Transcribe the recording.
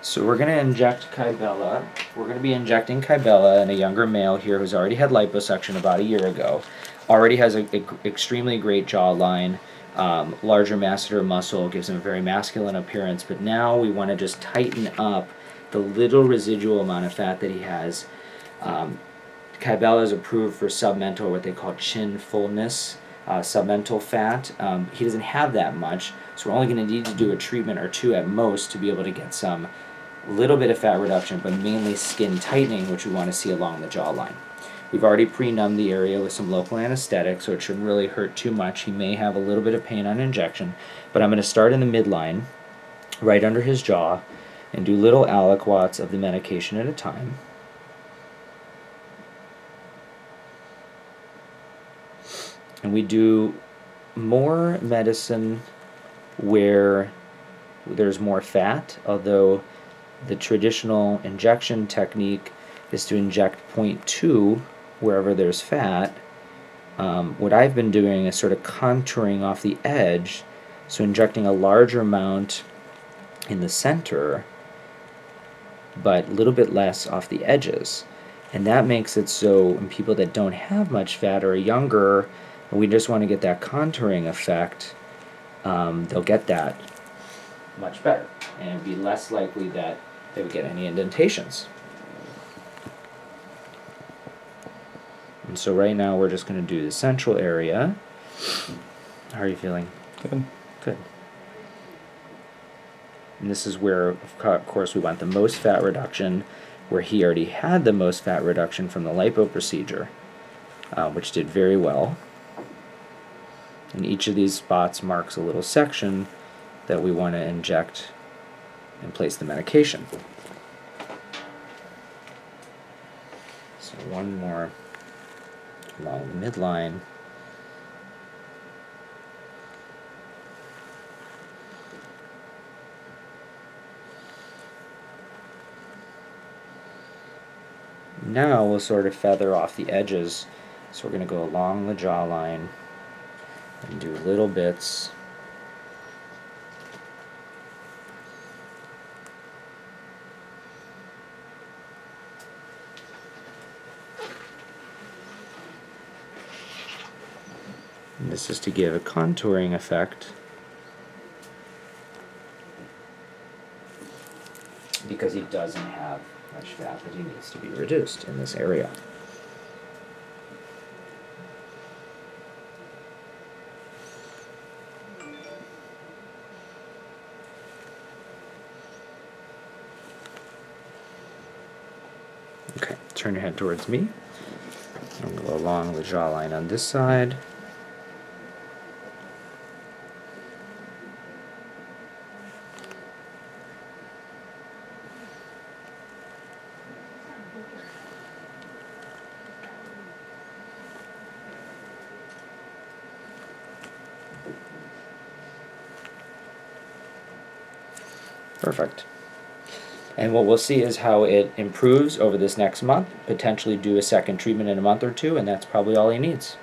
So we're going to inject Kybella. We're going to be injecting Kybella in a younger male here who's already had liposuction about a year ago. Already has an extremely great jawline, larger masseter muscle, gives him a very masculine appearance, but now we want to just tighten up the little residual amount of fat that he has. Kybella is approved for submental, what they call chin fullness, submental fat. He doesn't have that much, so we're only going to need to do a treatment or two at most to be able to get some little bit of fat reduction, but mainly skin tightening, which we want to see along the jawline. We've already pre-numbed the area with some local anesthetic, so it shouldn't really hurt too much. He may have a little bit of pain on injection, but I'm going to start in the midline, right under his jaw, and do little aliquots of the medication at a time. And we do more medicine where there's more fat, although the traditional injection technique is to inject 0.2 wherever there's fat. What I've been doing is sort of contouring off the edge, so injecting a larger amount in the center, but a little bit less off the edges. And that makes it so in people that don't have much fat or are younger, and we just want to get that contouring effect, they'll get that much better, and it'd be less likely that they would get any indentations. And so right now we're just going to do the central area. How are you feeling? Good. Good. And this is where, of course, we want the most fat reduction, where he already had the most fat reduction from the lipo procedure, which did very well. And each of these spots marks a little section that we want to inject and place the medication. So one more along the midline. Now we'll sort of feather off the edges. So we're going to go along the jawline and do little bits. And this is to give a contouring effect, because he doesn't have much fat that he needs to be reduced in this area. Okay, turn your head towards me. And go along the jawline on this side. Perfect. And what we'll see is how it improves over this next month, potentially do a second treatment in a month or two, and that's probably all he needs.